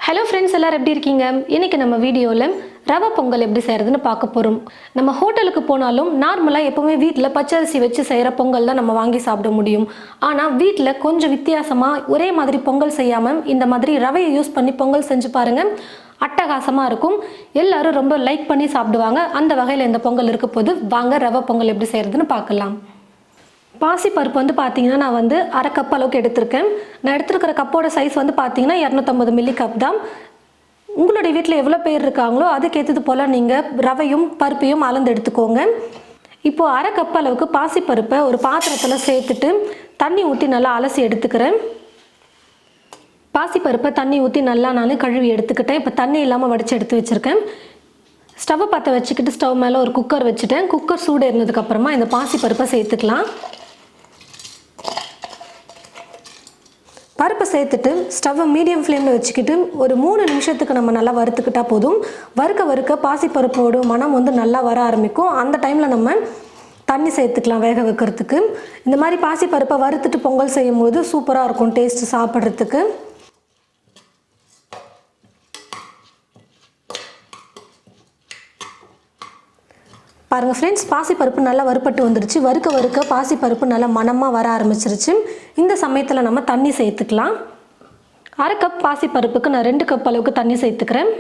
Hello friends, எல்லாரும் எப்படி இருக்கீங்க? இன்னைக்கு நம்ம வீடியோவில் ரவா பொங்கல் எப்படி செய்கிறதுன்னு பார்க்க போகிறோம். நம்ம ஹோட்டலுக்கு போனாலும் நார்மலாக எப்போவுமே வீட்டில் பச்சரிசி வச்சு செய்கிற பொங்கல் தான் நம்ம வாங்கி சாப்பிட முடியும். ஆனால் வீட்டில் கொஞ்சம் வித்தியாசமாக ஒரே மாதிரி பொங்கல் செய்யாமல் இந்த மாதிரி ரவையை யூஸ் பண்ணி பொங்கல் செஞ்சு பாருங்கள். அட்டகாசமாக இருக்கும். எல்லாரும் ரொம்ப லைக் பண்ணி சாப்பிடுவாங்க. அந்த வகையில் இந்த பொங்கல் இருக்க போது வாங்க ரவா பொங்கல் எப்படி செய்கிறதுன்னு பார்க்கலாம். பாசிப்பருப்பு வந்து பார்த்தீங்கன்னா நான் அரை கப் அளவுக்கு எடுத்திருக்கேன். நான் எடுத்துருக்கிற கப்போட சைஸ் வந்து பார்த்தீங்கன்னா 250 மில்லி கப் தான். உங்களுடைய வீட்டில் எவ்வளோ பேர் இருக்காங்களோ அதுக்கேற்றது போல் நீங்கள் ரவையும் பருப்பையும் அளந்து எடுத்துக்கோங்க. இப்போது அரை கப் அளவுக்கு பாசிப்பருப்பை ஒரு பாத்திரத்தில் சேர்த்துட்டு தண்ணி ஊற்றி நல்லா அலசி எடுத்துக்கிறேன். பாசிப்பருப்பை தண்ணி ஊற்றி நல்லா நான் கழுவி எடுத்துக்கிட்டேன். இப்போ தண்ணி இல்லாமல் வடித்து எடுத்து வச்சுருக்கேன். ஸ்டவ்வை பற்ற வச்சுக்கிட்டு ஸ்டவ் மேலே ஒரு குக்கர் வச்சுட்டேன். குக்கர் சூடு இருந்ததுக்கப்புறமா இந்த பாசிப்பருப்பை சேர்த்துக்கலாம். பருப்பை சேர்த்துட்டு ஸ்டவ்வை மீடியம் ஃப்ளேமில் வச்சுக்கிட்டு ஒரு 3 நிமிஷத்துக்கு நம்ம நல்லா வறுத்துக்கிட்டால் போதும். வறுக்க பாசிப்பருப்போட மனம் நல்லா வர ஆரம்பிக்கும். அந்த டைமில் நம்ம தண்ணி சேர்த்துக்கலாம் வேக வைக்கிறதுக்கு. இந்த மாதிரி பாசிப்பருப்பை வறுத்துட்டு பொங்கல் செய்யும் போது சூப்பராக இருக்கும் டேஸ்ட்டு சாப்பிட்றதுக்கு. பாருங்கள் ஃப்ரெண்ட்ஸ், பாசிப்பருப்பு நல்லா வறுப்பட்டு வந்துடுச்சு. வறுக்க பாசிப்பருப்பு நல்லா மணமாக வர ஆரம்பிச்சிருச்சு. இந்த சமயத்தில் நம்ம தண்ணி சேர்த்துக்கலாம். அரை கப் பாசிப்பருப்புக்கு நான் 2 கப் அளவுக்கு தண்ணி சேர்த்துக்கிறேன்.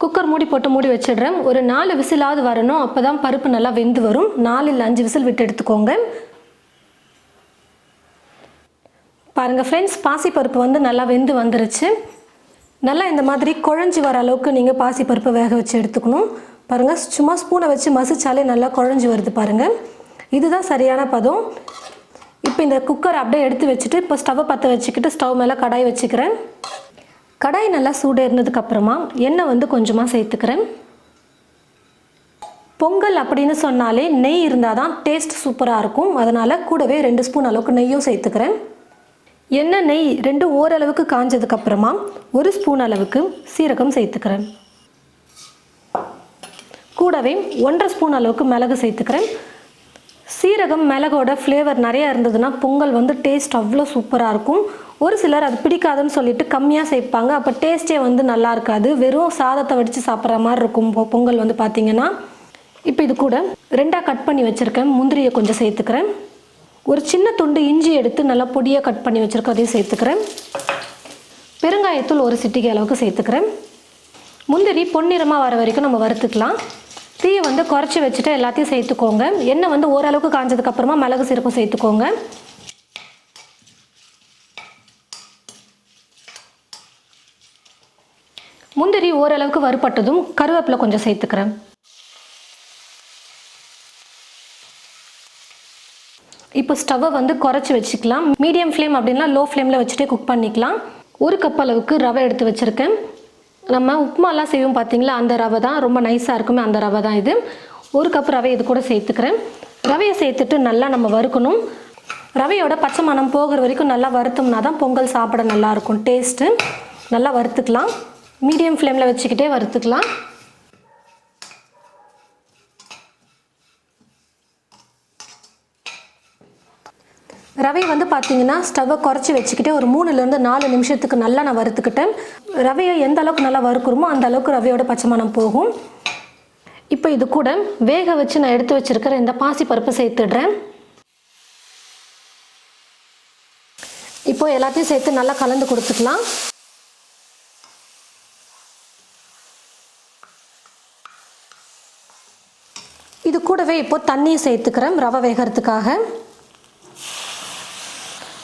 குக்கர் மூடி போட்டு மூடி வச்சிடுறேன். ஒரு 4 விசிலாவது வரணும். அப்போ தான் பருப்பு நல்லா வெந்து வரும். 4 இல்லை 5 விசில் விட்டு எடுத்துக்கோங்க. பாருங்கள் ஃப்ரெண்ட்ஸ், பாசிப்பருப்பு நல்லா வெந்து வந்துருச்சு. நல்லா இந்த மாதிரி குழஞ்சி வர அளவுக்கு நீங்கள் பாசிப்பருப்பை வேக வச்சு எடுத்துக்கணும். பாருங்கள், சும்மா ஸ்பூனை வச்சு மசிச்சாலே நல்லா குழஞ்சி வருது பாருங்கள். இதுதான் சரியான பதம். இப்போ இந்த குக்கர் அப்படியே எடுத்து வச்சுட்டு இப்போ ஸ்டவ்வை பற்ற வச்சுக்கிட்டு ஸ்டவ் மேலே கடாய் வச்சுக்கிறேன். கடாய் நல்லா சூடு இருந்ததுக்கப்புறமா எண்ணெய் கொஞ்சமாக சேர்த்துக்கிறேன். பொங்கல் அப்படின்னு சொன்னாலே நெய் இருந்தால் தான் டேஸ்ட் சூப்பராக இருக்கும். அதனால் கூடவே 2 ஸ்பூன் அளவுக்கு நெய்யும் சேர்த்துக்கிறேன். எண்ணெய் நெய் 2 ஓரளவுக்கு காஞ்சதுக்கப்புறமா 1 ஸ்பூன் அளவுக்கு சீரகம் சேர்த்துக்கிறேன். கூடவே 1.5 ஸ்பூன் அளவுக்கு மிளகு சேர்த்துக்கிறேன். சீரகம் மிளகோட ஃப்ளேவர் நிறையா இருந்ததுன்னா பொங்கல் டேஸ்ட் அவ்வளோ சூப்பராக இருக்கும். ஒரு சிலர் அது பிடிக்காதுன்னு சொல்லிட்டு கம்மியாக சேர்ப்பாங்க. அப்போ டேஸ்ட்டே நல்லா இருக்காது. வெறும் சாதத்தை வடித்து சாப்பிட்ற மாதிரி இருக்கும் பொங்கல் பார்த்தீங்கன்னா. இப்போ இது கூட 2ஆக கட் பண்ணி வச்சுருக்கேன் முந்திரியை கொஞ்சம் சேர்த்துக்கிறேன். ஒரு சின்ன துண்டு இஞ்சி எடுத்து நல்லா பொடியாக கட் பண்ணி வச்சுருக்கேன், அதையும் சேர்த்துக்கிறேன். பெருங்காயத்தூள் 1 சிட்டிகை அளவுக்கு சேர்த்துக்கிறேன். முந்திரி பொன்னிறமாக வர வரைக்கும் நம்ம வறுத்துக்கலாம். தீயை குறைச்சி வச்சுட்டு எல்லாத்தையும் சேர்த்துக்கோங்க. எண்ணெய் ஓரளவுக்கு காஞ்சதுக்கப்புறமா மிளகு சீரகம் சேர்த்துக்கோங்க. முந்திரி ஓரளவுக்கு வறுபட்டதும் கருவேப்பிலை கொஞ்சம் சேர்த்துக்கிறேன். இப்போ ஸ்டவ்வை குறைச்சி வச்சுக்கலாம். மீடியம் ஃப்ளேம் அப்படின்னா லோ ஃப்ளேமில் வச்சுட்டே குக் பண்ணிக்கலாம். 1 கப் அளவுக்கு ரவை எடுத்து வச்சுருக்கேன். நம்ம உப்புமாலாம் செய்வோம் பார்த்தீங்களா, அந்த ரவை தான், ரொம்ப நைஸாக இருக்குமே அந்த ரவை தான் இது. 1 கப் ரவை இது கூட சேர்த்துக்கிறேன். ரவையை சேர்த்துட்டு நல்லா நம்ம வறுக்கணும். ரவையோட பச்சை மணம் போகிற வரைக்கும் நல்லா வறுத்தோம்னா தான் பொங்கல் சாப்பிட நல்லாயிருக்கும் டேஸ்ட்டு. நல்லா வறுத்துக்கலாம். மீடியம் ஃப்ளேமில் வச்சுக்கிட்டே வறுத்துக்கலாம். ரவை பார்த்தீங்கன்னா ஸ்டவ்வை குறைச்சி வச்சுக்கிட்டே ஒரு 3லேருந்து 4 நிமிஷத்துக்கு நல்லா நான் வறுத்துக்கிட்டேன். ரவையை எந்த அளவுக்கு நல்லா வறுக்கிறோமோ அந்த அளவுக்கு ரவையோட பச்சை மணம் போகும். இப்போ இது கூட வேக வச்சு நான் எடுத்து வச்சுருக்கிற இந்த பாசிப்பருப்பை சேர்த்துடுறேன். இப்போ எல்லாத்தையும் சேர்த்து நல்லா கலந்து கொடுத்துக்கலாம். இது கூடவே இப்போ தண்ணியை சேர்த்துக்கிறேன் ரவை வேகிறதுக்காக.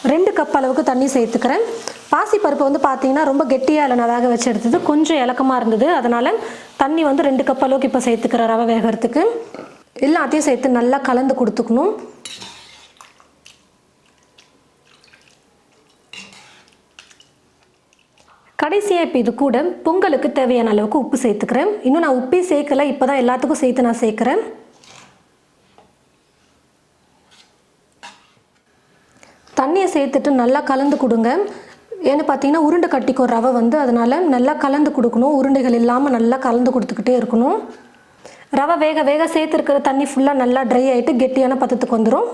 2 கப் அளவுக்கு தண்ணி சேர்த்துக்கிறேன். பாசிப்பருப்பு பார்த்தீங்கன்னா ரொம்ப கெட்டியாக இல்லை, நான் வேக வச்சு எடுத்தது கொஞ்சம் இலக்கமாக இருந்தது. அதனால் தண்ணி 2 கப் அளவுக்கு இப்போ சேர்த்துக்கிறேன் ரவை வேகிறதுக்கு. எல்லாத்தையும் சேர்த்து நல்லா கலந்து கொடுத்துக்கணும். கடைசியாக இப்போ இது கூட பொங்கலுக்கு தேவையான அளவுக்கு உப்பு சேர்த்துக்கிறேன். இன்னும் நான் உப்பே சேர்க்கலை, இப்போ தான் எல்லாத்துக்கும் சேர்த்து நான் சேர்க்குறேன். தண்ணியை சேர்த்துட்டு நல்லா கலந்து கொடுங்க. ஏன்னு பார்த்தீங்கன்னா உருண்டை கட்டிக்கும் ரவை அதனால் நல்லா கலந்து கொடுக்கணும். உருண்டைகள் இல்லாமல் நல்லா கலந்து கொடுத்துக்கிட்டே இருக்கணும். ரவை வேக வேக சேர்த்துருக்கிற தண்ணி ஃபுல்லாக நல்லா ட்ரை ஆகிட்டு கெட்டியான பதத்துக்கு வந்துடும்.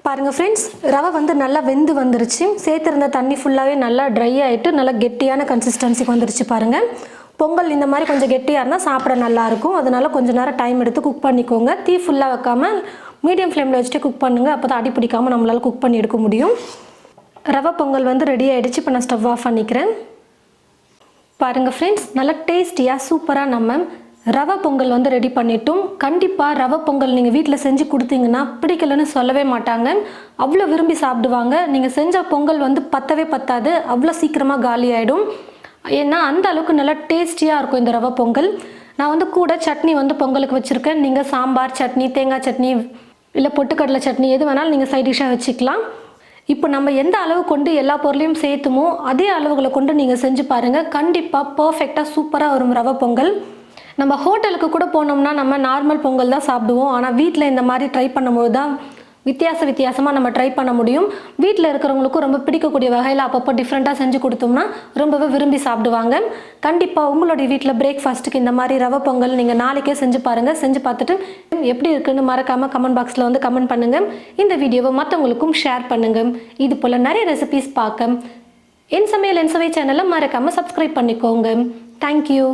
பாருங்கள் ஃப்ரெண்ட்ஸ், ரவை வந்து நல்லா வெந்து வந்துருச்சு. சேர்த்துருந்த தண்ணி ஃபுல்லாகவே நல்லா ட்ரை ஆகிட்டு நல்லா கெட்டியான கன்சிஸ்டன்சிக்கு வந்துருச்சு. பாருங்கள், பொங்கல் இந்த மாதிரி கொஞ்சம் கெட்டியாக இருந்தால் சாப்பிட நல்லாயிருக்கும். அதனால கொஞ்சம் நேரம் டைம் எடுத்து குக் பண்ணிக்கோங்க. தீ ஃபுல்லாக வைக்காமல் மீடியம் ஃப்ளேமில் வச்சுட்டு குக் பண்ணுங்கள். அப்போ தான் அடி பிடிக்காமல் நம்மளால் குக் பண்ணி எடுக்க முடியும். ரவை பொங்கல் வந்து ரெடி ஆகிடுச்சு. இப்போ நான் ஸ்டவ் ஆஃப் பண்ணிக்கிறேன். பாருங்கள் ஃப்ரெண்ட்ஸ், நல்லா டேஸ்டியாக சூப்பராக நம்ம ரவை பொங்கல் வந்து ரெடி பண்ணிட்டோம். கண்டிப்பாக ரவை பொங்கல் நீங்கள் வீட்டில் செஞ்சு கொடுத்தீங்கன்னா பிடிக்கலன்னு சொல்லவே மாட்டாங்க. அவ்வளோ விரும்பி சாப்பிடுவாங்க. நீங்கள் செஞ்ச பொங்கல் வந்து பத்தவே பத்தாது, அவ்வளோ சீக்கிரமாக காலி ஆகிடும். ஏன்னா அந்த அளவுக்கு நல்லா டேஸ்டியாக இருக்கும் இந்த ரவை பொங்கல். நான் வந்து கூட சட்னி வந்து பொங்கலுக்கு வச்சுருக்கேன். நீங்கள் சாம்பார் சட்னி, தேங்காய் சட்னி, இல்லை பொட்டுக்கடலை சட்னி எது வேணாலும் நீங்கள் சைட் டிஷ்ஷாக வச்சுக்கலாம். இப்போ நம்ம எந்த அளவு கொண்டு எல்லா பொருளையும் சேர்த்துமோ அதே அளவுகளை கொண்டு நீங்கள் செஞ்சு பாருங்கள். கண்டிப்பாக பர்ஃபெக்டாக சூப்பராக வரும் ரவை பொங்கல். நம்ம ஹோட்டலுக்கு கூட போனோம்னா நம்ம நார்மல் பொங்கல் தான் சாப்பிடுவோம். ஆனால் வீட்டில் இந்த மாதிரி ட்ரை பண்ணும்போது தான் வித்தியாசமாக நம்ம ட்ரை பண்ண முடியும். வீட்டில் இருக்கிறவங்களுக்கும் ரொம்ப பிடிக்கக்கூடிய வகையில் அப்பப்போ டிஃப்ரெண்ட்டாக செஞ்சு கொடுத்தோம்னா ரொம்பவே விரும்பி சாப்பிடுவாங்க. கண்டிப்பாக உங்களுடைய வீட்டில் பிரேக்ஃபாஸ்ட்டுக்கு இந்த மாதிரி ரவை பொங்கல் நீங்கள் நாளைக்கே செஞ்சு பாருங்கள். செஞ்சு பார்த்துட்டு எப்படி இருக்குன்னு மறக்காமல் கமெண்ட் பாக்ஸில் வந்து கமெண்ட் பண்ணுங்கள். இந்த வீடியோவை மற்றவங்களுக்கும் ஷேர் பண்ணுங்கள். இது போல் நிறைய ரெசிபீஸ் பார்க்க என் சமையல் என் சுவை சேனலை மறக்காமல் சப்ஸ்கிரைப் பண்ணிக்கோங்க. தேங்க்யூ.